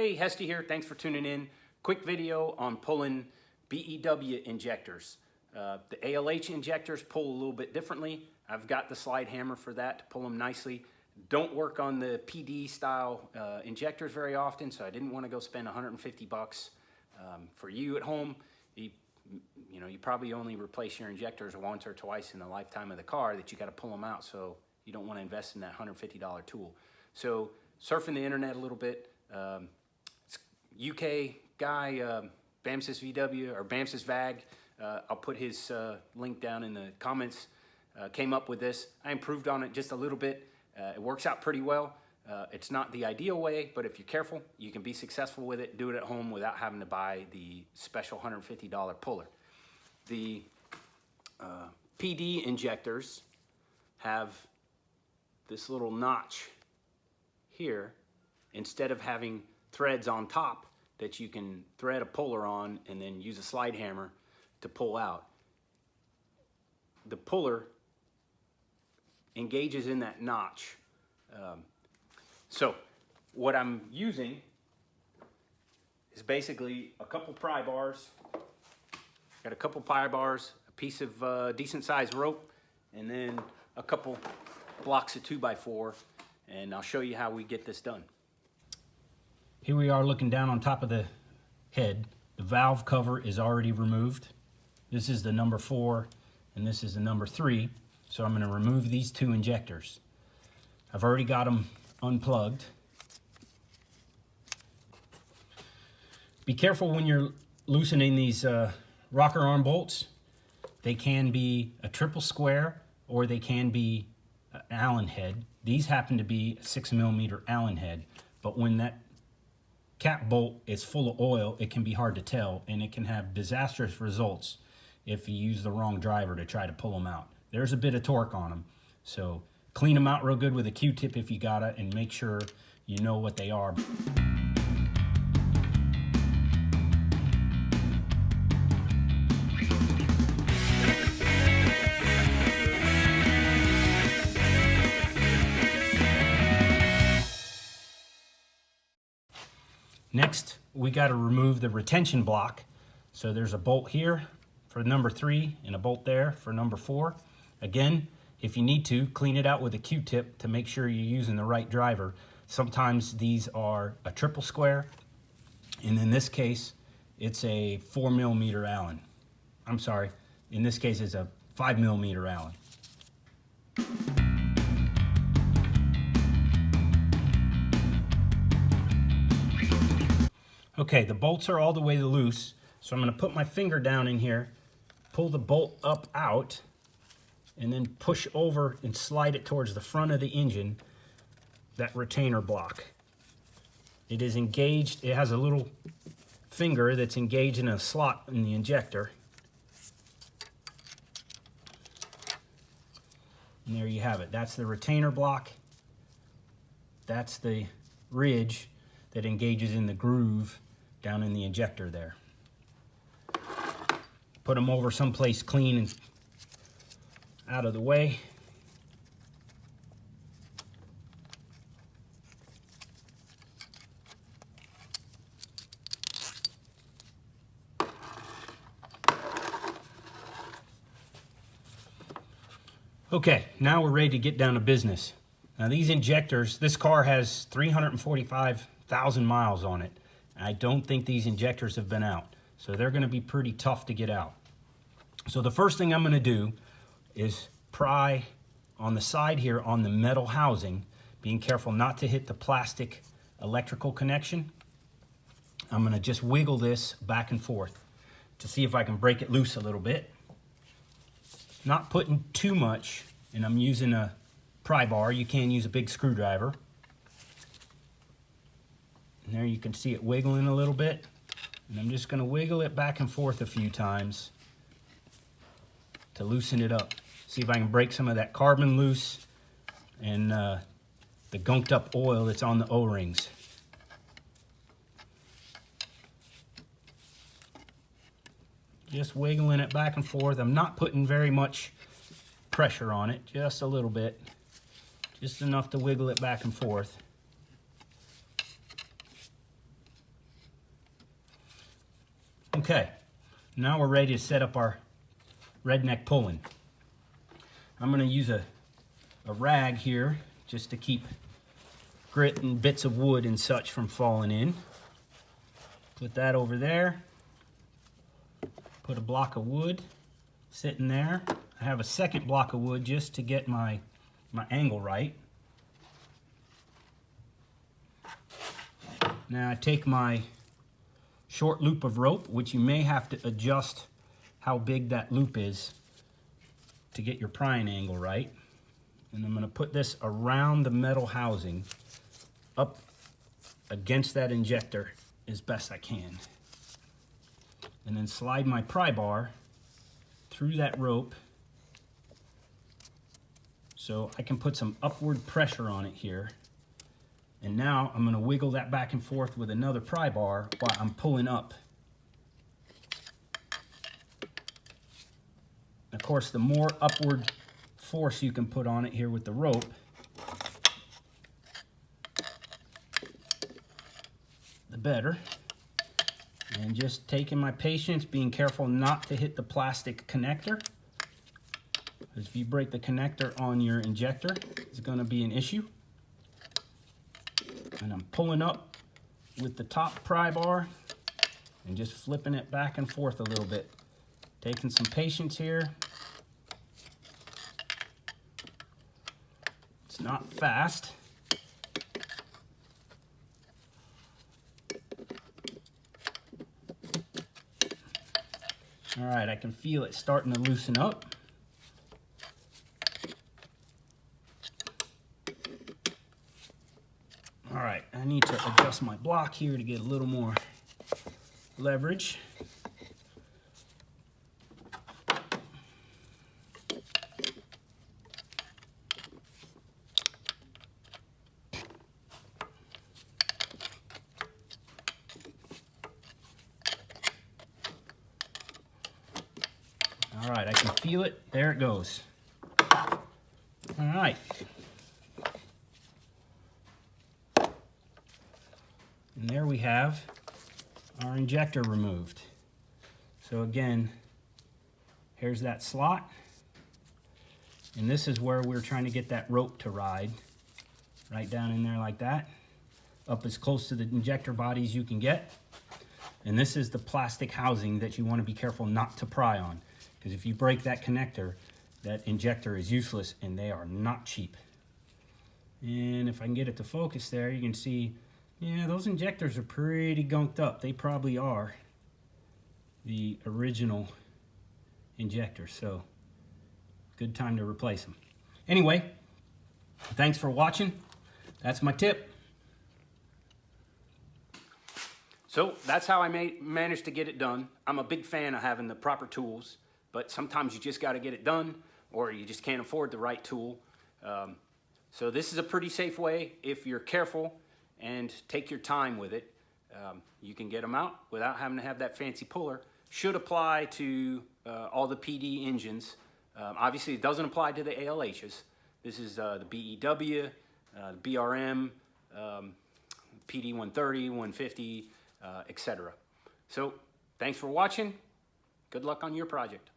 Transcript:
Hey, Hesty here. Thanks for tuning in. Quick video on pulling BEW injectors. The ALH injectors pull a little bit differently. I've got the slide hammer for that to pull them nicely. Don't work on the PD style injectors very often, so I didn't want to go spend 150 bucks. For you at home, you probably only replace your injectors once or twice in the lifetime of the car that you got to pull them out, so you don't want to invest in that $150 tool. So surfing the internet a little bit, UK guy, Bamsis VW or Bamsis VAG, I'll put his link down in the comments, came up with this. I improved on it just a little bit. It works out pretty well. It's not the ideal way, but if you're careful, you can be successful with it. Do it at home without having to buy the special $150 puller. The PD injectors have this little notch here instead of having threads on top that you can thread a puller on and then use a slide hammer to pull out. The puller engages in that notch. So what I'm using is basically a couple pry bars. Got a couple pry bars, a piece of decent sized rope, and then a couple blocks of 2x4, and I'll show you how we get this done. Here we are looking down on top of the head. The valve cover is already removed. This is the number 4 and this is the number 3. So I'm going to remove these 2 injectors. I've already got them unplugged. Be careful when you're loosening these rocker arm bolts. They can be a triple square or they can be an Allen head. These happen to be a 6mm Allen head, but when that cap bolt is full of oil, it can be hard to tell, and it can have disastrous results if you use the wrong driver to try to pull them out. There's a bit of torque on them, so clean them out real good with a Q-tip if you got it, and make sure you know what they are. Next, we got to remove the retention block. So there's a bolt here for number 3 and a bolt there for number 4. Again, if you need to, clean it out with a Q-tip to make sure you're using the right driver. Sometimes these are a triple square, and in this case, it's a 4mm Allen. I'm sorry, in this case, it's a 5mm Allen. Okay, the bolts are all the way loose, so I'm going to put my finger down in here, pull the bolt up out, and then push over and slide it towards the front of the engine, that retainer block. It is engaged, it has a little finger that's engaged in a slot in the injector. And there you have it. That's the retainer block. That's the ridge that engages in the groove down in the injector there. Put them over someplace clean and out of the way. Okay, now we're ready to get down to business. Now these injectors, this car has 345,000 miles on it. I don't think these injectors have been out, so they're going to be pretty tough to get out. So the first thing I'm going to do is pry on the side here on the metal housing, being careful not to hit the plastic electrical connection. I'm going to just wiggle this back and forth to see if I can break it loose a little bit. Not putting too much, and I'm using a pry bar. You can use a big screwdriver. And there you can see it wiggling a little bit. And I'm just going to wiggle it back and forth a few times to loosen it up. See if I can break some of that carbon loose and the gunked up oil that's on the O-rings. Just wiggling it back and forth. I'm not putting very much pressure on it, just a little bit. Just enough to wiggle it back and forth. Okay, now we're ready to set up our redneck pulling. I'm going to use a rag here just to keep grit and bits of wood and such from falling in. Put that over there. Put a block of wood sitting there. I have a second block of wood just to get my angle right. Now I take my short loop of rope, which you may have to adjust how big that loop is to get your prying angle right. And I'm going to put this around the metal housing up against that injector as best I can. And then slide my pry bar through that rope so I can put some upward pressure on it here. And now I'm going to wiggle that back and forth with another pry bar while I'm pulling up. Of course, the more upward force you can put on it here with the rope, the better. And just taking my patience, being careful not to hit the plastic connector. Because if you break the connector on your injector, it's going to be an issue. And I'm pulling up with the top pry bar and just flipping it back and forth a little bit. Taking some patience here. It's not fast. All right, I can feel it starting to loosen up. All right, I need to adjust my block here to get a little more leverage. All right, I can feel it. There it goes. All right. And there we have our injector removed. So again, here's that slot. And this is where we're trying to get that rope to ride. Right down in there like that. Up as close to the injector body as you can get. And this is the plastic housing that you want to be careful not to pry on. Because if you break that connector, that injector is useless and they are not cheap. And if I can get it to focus there, you can see, yeah, those injectors are pretty gunked up. They probably are the original injectors, so good time to replace them. Anyway, thanks for watching. That's my tip. So that's how I managed to get it done. I'm a big fan of having the proper tools, but sometimes you just got to get it done, or you just can't afford the right tool. So this is a pretty safe way. If you're careful and take your time with it, you can get them out without having to have that fancy puller. Should apply to all the PD engines. Obviously, it doesn't apply to the ALHs. This is the BEW, BRM, PD 130, 150, etc. So thanks for watching. Good luck on your project.